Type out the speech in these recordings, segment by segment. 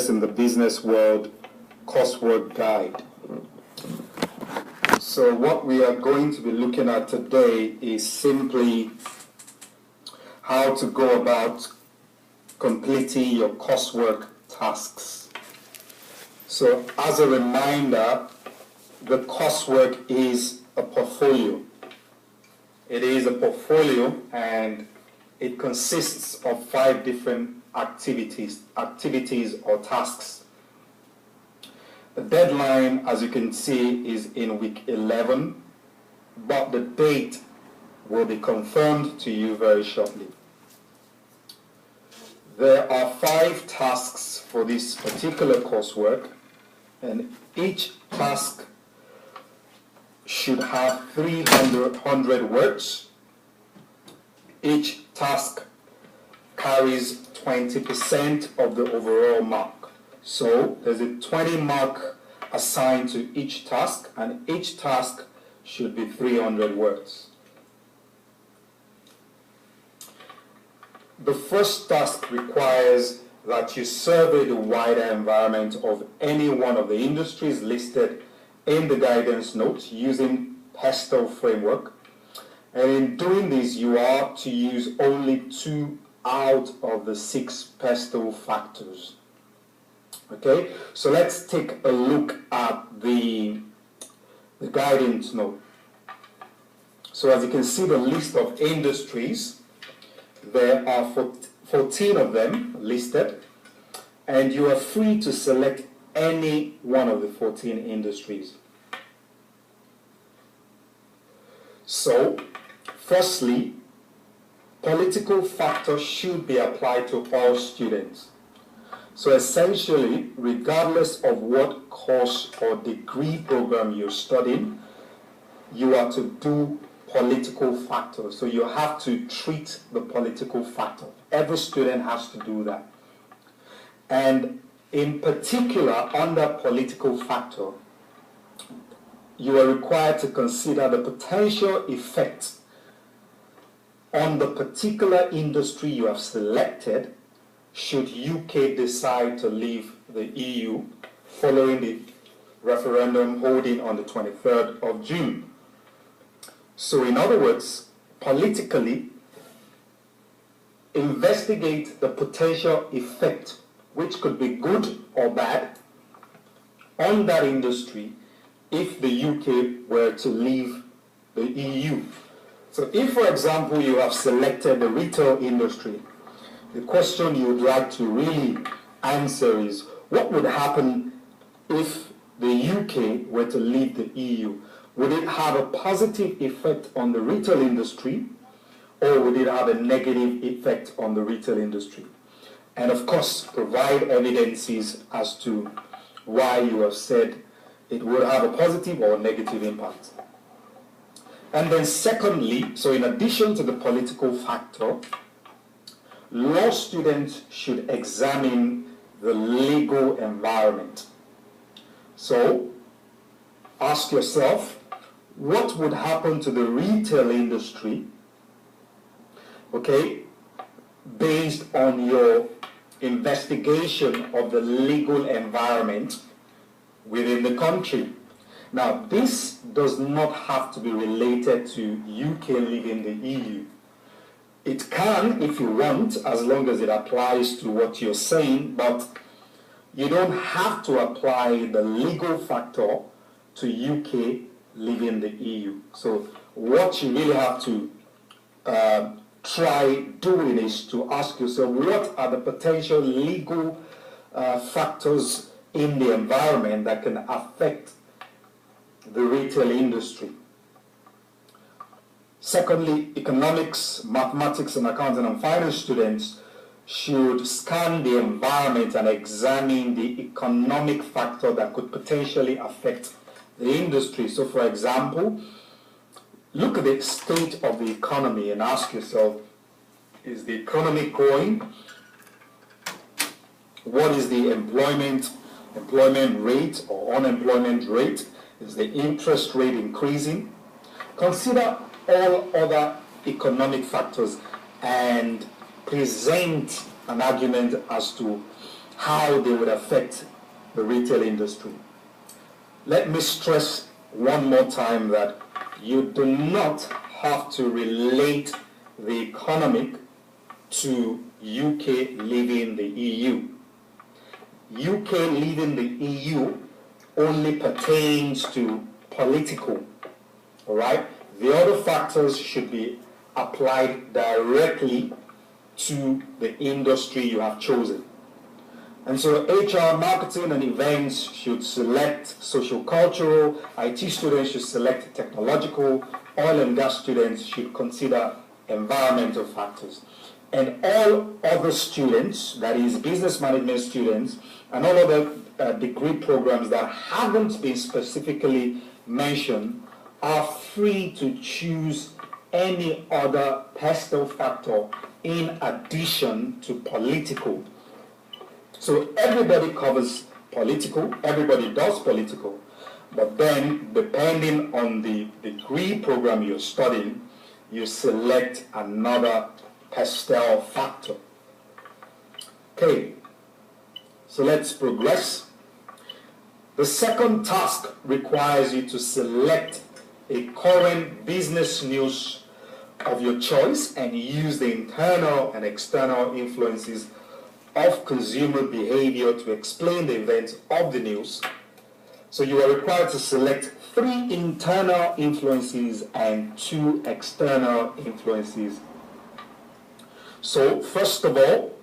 Success in the Business World coursework guide. So what we are going to be looking at today is simply how to go about completing your coursework tasks. So as a reminder, the coursework is a portfolio. It is a portfolio and it consists of 5 different activities or tasks. The deadline, as you can see, is in week 11, but the date will be confirmed to you very shortly. There are 5 tasks for this particular coursework, and each task should have 300 words. Each task carries 20% of the overall mark. So there's a 20 mark assigned to each task, and each task should be 300 words. The first task requires that you survey the wider environment of any one of the industries listed in the guidance notes using PESTEL framework. And in doing this, you are to use only 2 out of the 6 PESTEL factors. Okay, so let's take a look at the guidance note. So as you can see, the list of industries, there are 14 of them listed, and you are free to select any one of the 14 industries. So, firstly, political factors should be applied to all students. So essentially, regardless of what course or degree program you're studying, you are to do political factors. So you have to treat the political factor. Every student has to do that. And in particular, under political factor, you are required to consider the potential effect on the particular industry you have selected should UK decide to leave the EU following the referendum holding on the 23rd of June. So in other words, politically, investigate the potential effect, which could be good or bad, on that industry if the UK were to leave the EU. So if, for example, you have selected the retail industry, the question you would like to really answer is, what would happen if the UK were to leave the EU? Would it have a positive effect on the retail industry, or would it have a negative effect on the retail industry? And of course, provide evidences as to why you have said it will have a positive or negative impact. And then secondly, so in addition to the political factor, law students should examine the legal environment. So ask yourself, what would happen to the retail industry, okay, based on your investigation of the legal environment within the country? Now, this does not have to be related to UK leaving the EU. It can, if you want, as long as it applies to what you're saying, but you don't have to apply the legal factor to UK leaving the EU. So what you really have to try doing is to ask yourself, what are the potential legal factors in the environment that can affect the retail industry? Secondly, economics, mathematics, and accounting and finance students should scan the environment and examine the economic factor that could potentially affect the industry. So, for example, look at the state of the economy and ask yourself, is the economy growing? What is the employment rate or unemployment rate? Is the interest rate increasing? Consider all other economic factors and present an argument as to how they would affect the retail industry. Let me stress one more time that you do not have to relate the economic to UK leaving the EU. UK leaving the EU only pertains to political, all right? The other factors should be applied directly to the industry you have chosen. And so HR, marketing, and events should select social cultural, IT students should select technological, oil and gas students should consider environmental factors. And all other students, that is business management students, and all other degree programs that haven't been specifically mentioned are free to choose any other personal factor in addition to political. So everybody covers political, everybody does political, but then depending on the degree program you're studying, you select another pastel factor. Okay, so let's progress. The second task requires you to select a current business news of your choice and use the internal and external influences of consumer behavior to explain the events of the news. So you are required to select 3 internal influences and 2 external influences. So first of all,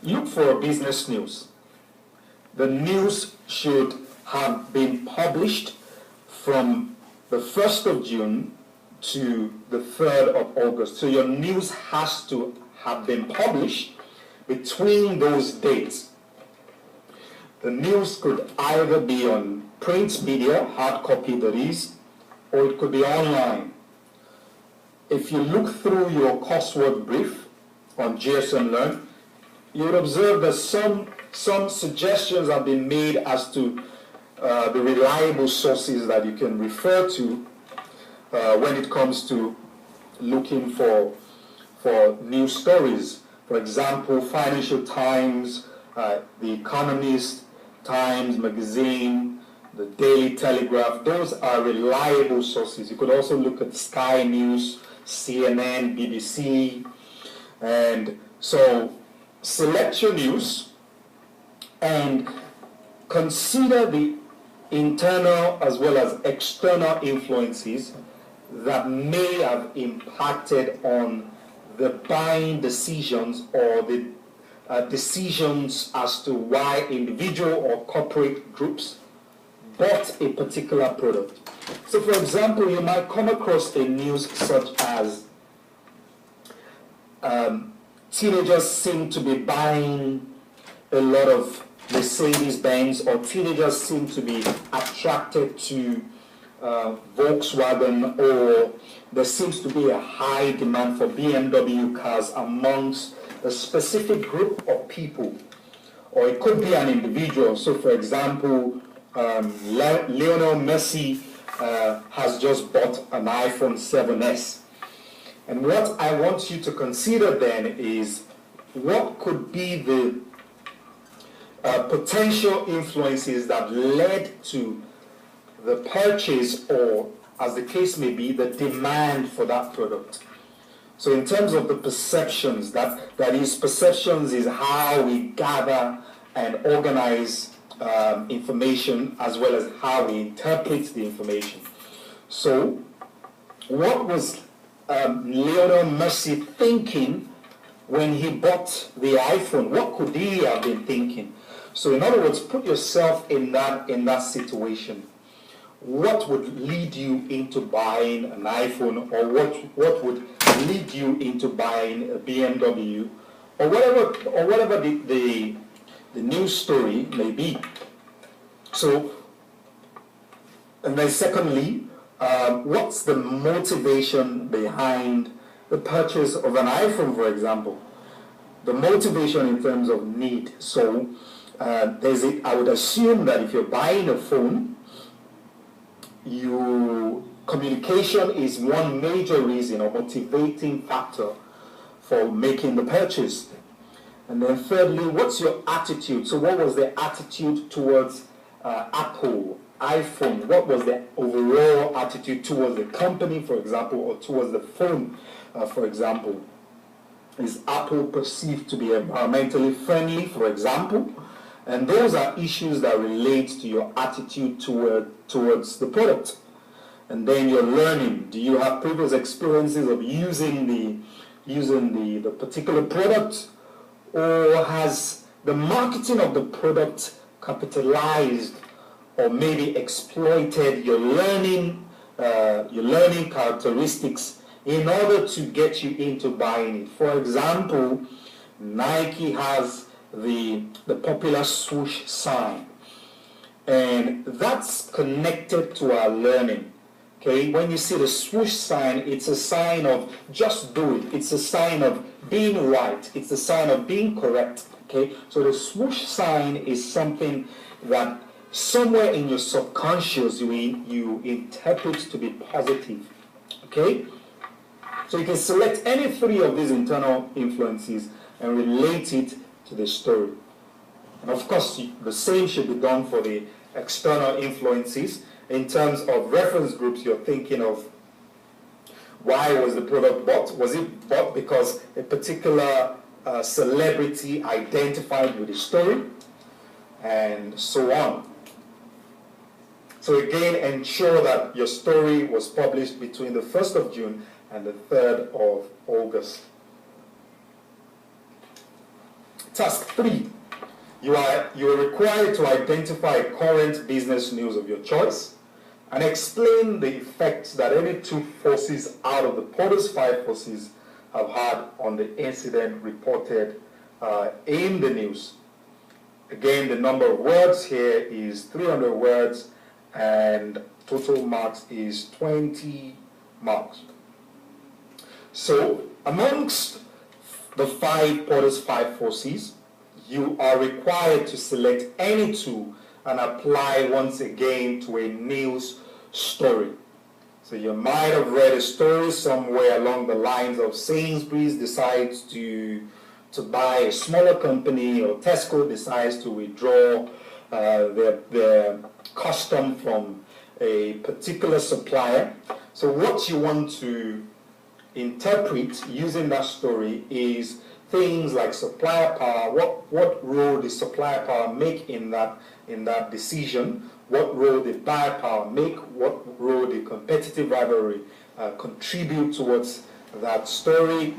look for a business news. The news should have been published from the 1st of June to the 3rd of August. So your news has to have been published between those dates. The news could either be on print media, hard copy that is, or it could be online. If you look through your coursework brief on GSM Learn, you would observe that some suggestions have been made as to the reliable sources that you can refer to when it comes to looking for news stories. For example, Financial Times, The Economist, Times Magazine, the Daily Telegraph. Those are reliable sources. You could also look at Sky News, CNN, BBC. And so select your news and consider the internal as well as external influences that may have impacted on the buying decisions or the decisions as to why individual or corporate groups bought a particular product. So for example, you might come across a news such as teenagers seem to be buying a lot of Mercedes-Benz, or teenagers seem to be attracted to Volkswagen, or there seems to be a high demand for BMW cars amongst a specific group of people, or it could be an individual. So for example, Lionel Messi has just bought an iPhone 7s. And what I want you to consider then is what could be the potential influences that led to the purchase, or as the case may be, the demand for that product. So in terms of the perceptions, that is, perceptions is how we gather and organize information as well as how we interpret the information. So what was Lionel Messi thinking when he bought the iPhone? What could he have been thinking? So in other words, put yourself in that situation. What would lead you into buying an iPhone, or what would lead you into buying a BMW, or whatever the news story may be? So, and then secondly, what's the motivation behind the purchase of an iPhone, for example? The motivation in terms of need. So I would assume that if you're buying a phone, communication is one major reason or motivating factor for making the purchase. And then thirdly, what's your attitude? So what was the attitude towards Apple, iPhone? What was the overall attitude towards the company, for example, or towards the phone, for example? Is Apple perceived to be environmentally friendly, for example? And those are issues that relate to your attitude towards the product. And then your learning. Do you have previous experiences of using the particular product? Or has the marketing of the product capitalized or maybe exploited your learning characteristics in order to get you into buying it? For example, Nike has the popular swoosh sign, and that's connected to our learning. Okay, when you see the swoosh sign, it's a sign of just do it. It's a sign of being right. It's a sign of being correct. Okay, so the swoosh sign is something that somewhere in your subconscious you interpret to be positive. Okay, so you can select any three of these internal influences and relate it to the story. And of course, the same should be done for the external influences. In terms of reference groups, you're thinking of why was the product bought? Was it bought because a particular celebrity identified with the story? And so on. So again, ensure that your story was published between the 1st of June and the 3rd of August. Task 3. You are required to identify current business news of your choice and explain the effects that any two forces out of the Porter's 5 forces have had on the incident reported in the news. Again, the number of words here is 300 words and total marks is 20 marks. So, amongst the Porter's 5 forces, you are required to select any two and apply once again to a news story. So you might have read a story somewhere along the lines of Sainsbury's decides to buy a smaller company, or Tesco decides to withdraw their custom from a particular supplier. So what you want to interpret using that story is things like supplier power. What role does supplier power make in that decision? What role did buyer power make? What role did competitive rivalry contribute towards that story?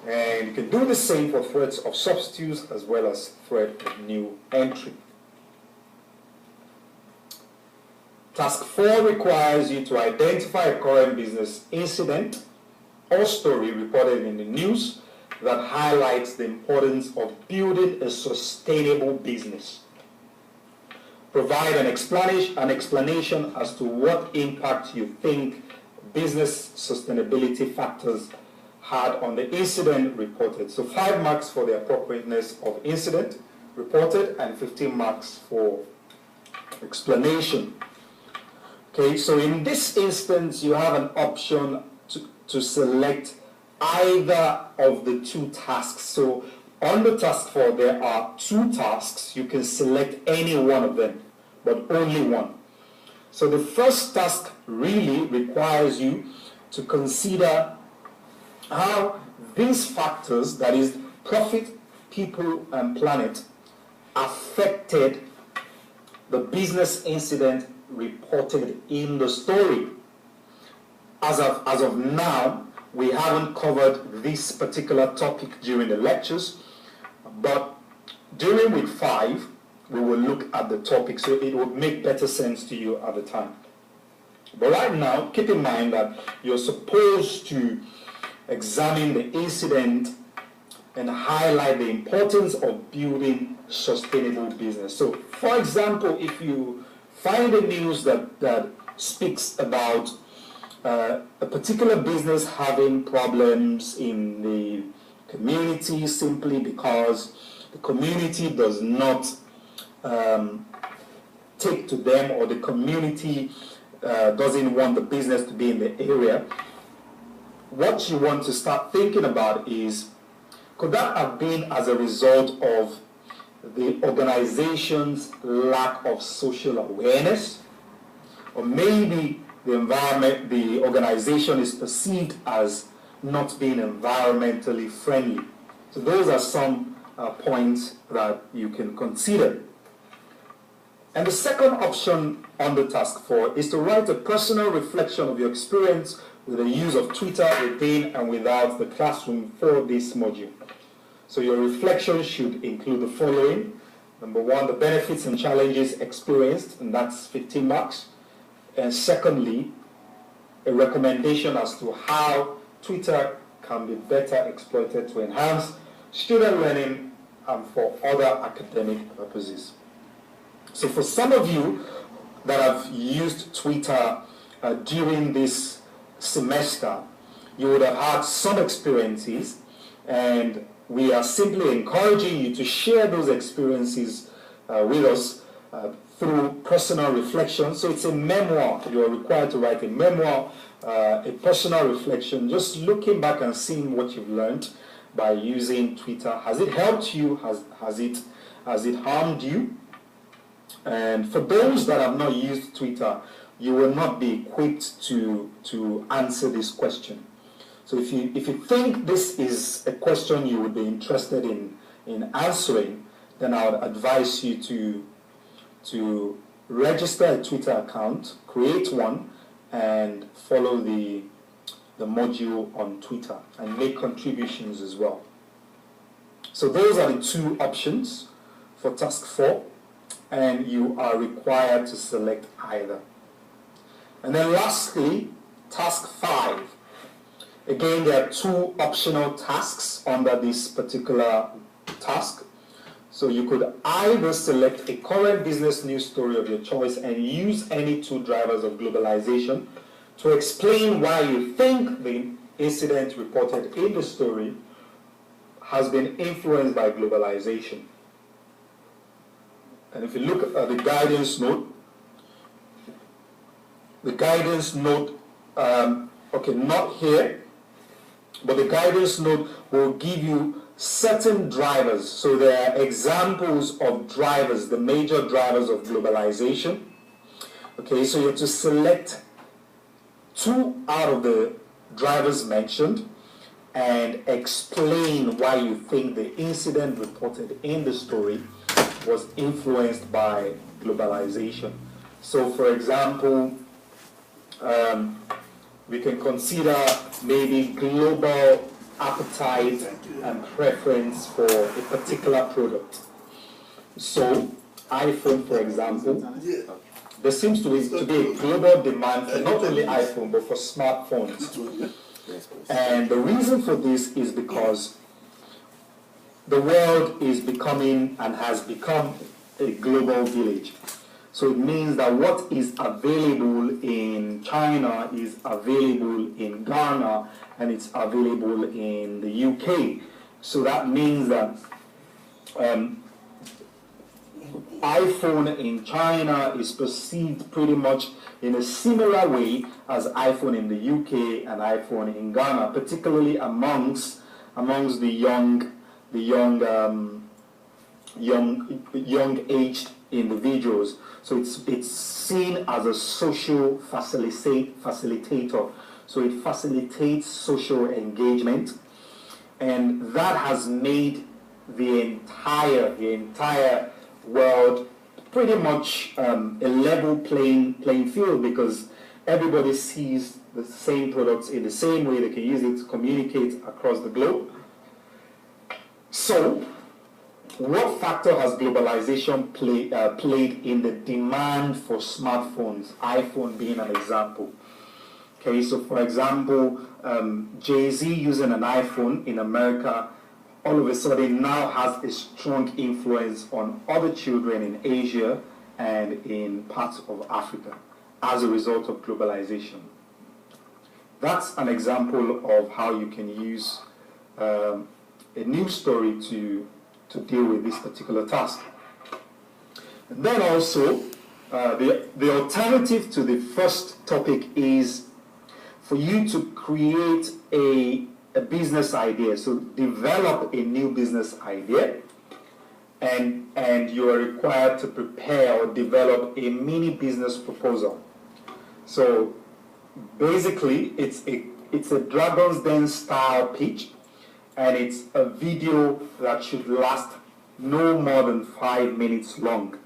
And you can do the same for threats of substitutes as well as threat of new entry. Task 4 requires you to identify a current business incident or story reported in the news that highlights the importance of building a sustainable business. Provide an explanation as to what impact you think business sustainability factors had on the incident reported. So 5 marks for the appropriateness of incident reported and 15 marks for explanation. Okay, so in this instance, you have an option to select either of the two tasks. So on the task 4, there are 2 tasks. You can select any one of them, but only one. So the first task really requires you to consider how these factors, that is profit, people, and planet, affected the business incident reported in the story. As of now, we haven't covered this particular topic during the lectures, but during week 5, we will look at the topic, so it would make better sense to you at the time. But right now, keep in mind that you're supposed to examine the incident and highlight the importance of building sustainable business. So, for example, if you find a news that speaks about a particular business having problems in the community simply because the community does not take to them, or the community doesn't want the business to be in the area, what you want to start thinking about is Could that have been as a result of the organization's lack of social awareness? Or maybe the organization is perceived as not being environmentally friendly. So those are some points that you can consider. And the second option on the task 4 is to write a personal reflection of your experience with the use of Twitter within and without the classroom for this module. So your reflection should include the following. Number 1, the benefits and challenges experienced, and that's 15 marks. And secondly, a recommendation as to how Twitter can be better exploited to enhance student learning and for other academic purposes. So for some of you that have used Twitter during this semester, you would have had some experiences, and we are simply encouraging you to share those experiences with us through personal reflection. So it's a memoir. You are required to write a memoir, a personal reflection, just looking back and seeing what you've learned by using Twitter. Has it helped you? Has it harmed you? And for those that have not used Twitter, you will not be equipped to answer this question. So if you think this is a question you would be interested in answering, then I would advise you to register a Twitter account, create one, and follow the module on Twitter and make contributions as well. So those are the 2 options for task 4, and you are required to select either. And then lastly, task 5. Again, there are 2 optional tasks under this particular task. So you could either select a current business news story of your choice and use any 2 drivers of globalization to explain why you think the incident reported in the story has been influenced by globalization. And if you look at the guidance note, not here, but the guidance note will give you certain drivers. So there are examples of drivers, the major drivers of globalization. Okay, so you have to select 2 out of the drivers mentioned and explain why you think the incident reported in the story was influenced by globalization. So for example, we can consider maybe global appetite and preference for a particular product. So iPhone, for example, there seems to be a global demand for not only iPhone but for smartphones. And the reason for this is because the world is becoming and has become a global village. So it means that what is available in China is available in Ghana and it's available in the UK. So that means that iPhone in China is perceived pretty much in a similar way as iPhone in the UK and iPhone in Ghana, particularly amongst the young aged individuals. So it's seen as a social facilitator. So it facilitates social engagement, and that has made the entire world pretty much a level playing field, because everybody sees the same products in the same way. They can use it to communicate across the globe. So what factor has globalization played in the demand for smartphones, iPhone being an example? Okay, so for example, Jay-Z using an iPhone in America all of a sudden now has a strong influence on other children in Asia and in parts of Africa as a result of globalization. That's an example of how you can use a news story to deal with this particular task. And then also, the alternative to the first topic is for you to create a a business idea. So develop a new business idea, and you are required to prepare or develop a mini business proposal. So basically, it's a Dragon's Den style pitch, and it's a video that should last no more than 5 minutes long.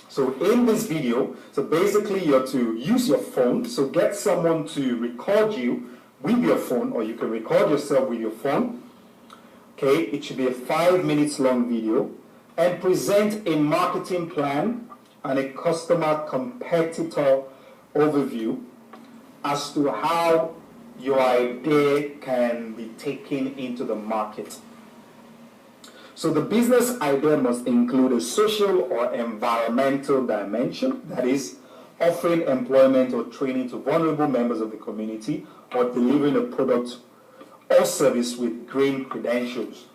So in this video, so basically you're to use your phone, so get someone to record you with your phone, or you can record yourself with your phone. Okay, it should be a 5 minutes long video, and present a marketing plan and a customer competitor overview as to how your idea can be taken into the market. So the business idea must include a social or environmental dimension, that is, offering employment or training to vulnerable members of the community, or delivering a product or service with green credentials.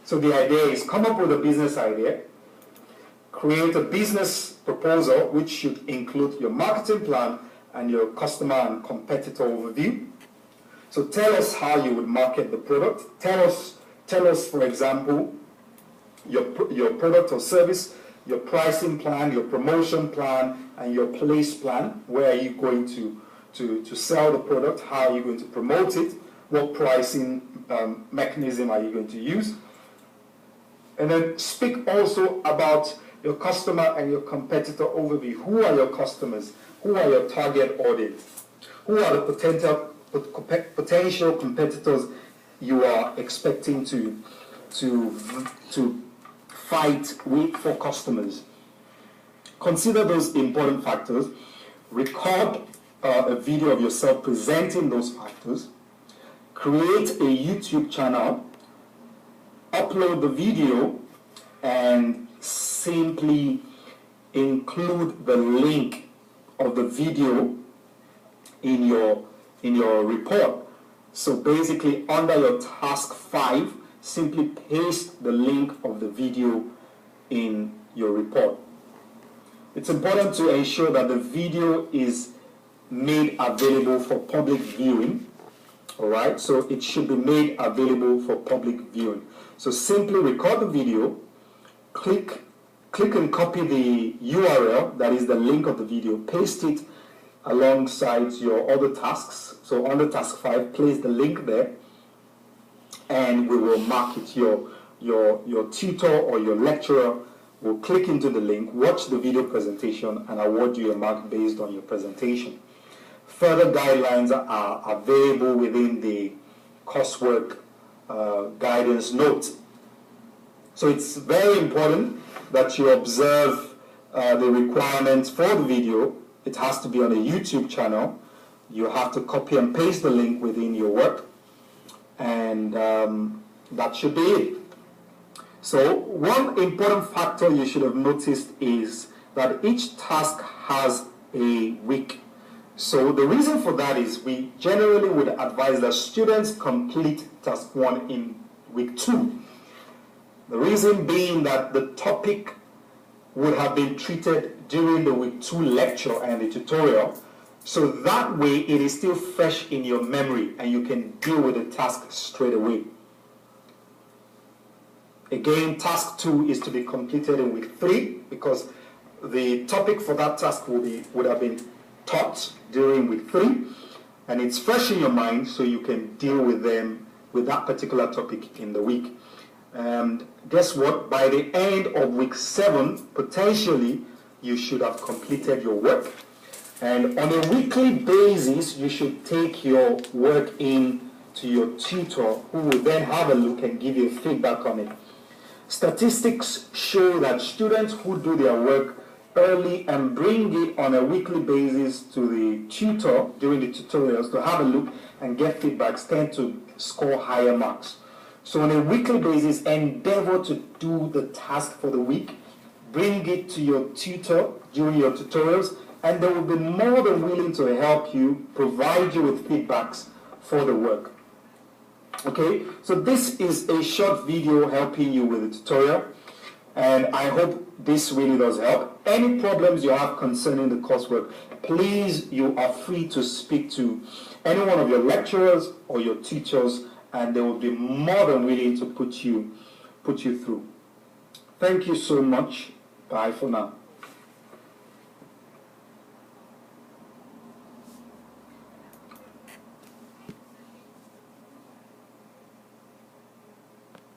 So the idea is come up with a business idea, create a business proposal which should include your marketing plan and your customer and competitor overview. So tell us how you would market the product. Tell us, for example, your product or service, your pricing plan, your promotion plan, and your place plan. Where are you going to sell the product? How are you going to promote it? What pricing mechanism are you going to use? And then speak also about your customer and your competitor overview. Who are your customers? Who are your target audience? Who are the potential competitors you are expecting to fight with for customers? Consider those important factors. Record a video of yourself presenting those factors. Create a YouTube channel. Upload the video and simply include the link of the video in your report. So basically, under your task 5, simply paste the link of the video in your report. It's important to ensure that the video is made available for public viewing. All right, so it should be made available for public viewing. So simply record the video, click and copy the URL, that is the link of the video, paste it alongside your other tasks. So under task 5, place the link there, and we will mark it. Your tutor or your lecturer will click into the link, watch the video presentation, and award you a mark based on your presentation. Further guidelines are available within the coursework guidance note. So it's very important that you observe the requirements for the video. It has to be on a YouTube channel. You have to copy and paste the link within your work, and that should be it. So one important factor you should have noticed is that each task has a week. So the reason for that is we generally would advise that students complete task 1 in week 2. The reason being that the topic would have been treated during the week 2 lecture and the tutorial. So that way it is still fresh in your memory and you can deal with the task straight away. Again, task 2 is to be completed in week 3 because the topic for that task would have been taught during week 3, and it's fresh in your mind, so you can deal with that particular topic in the week. And guess what? By the end of week 7, potentially, you should have completed your work. And on a weekly basis, you should take your work in to your tutor, who will then have a look and give you feedback on it. Statistics show that students who do their work early and bring it on a weekly basis to the tutor during the tutorials to have a look and get feedbacks tend to score higher marks. So on a weekly basis, endeavor to do the task for the week, bring it to your tutor during your tutorials, and they will be more than willing to help you, provide you with feedbacks for the work. Okay, so this is a short video helping you with the tutorial, and I hope this really does help. Any problems you have concerning the coursework, please, you are free to speak to any one of your lecturers or your teachers, and they will be more than willing to put you through. Thank you so much. Bye for now.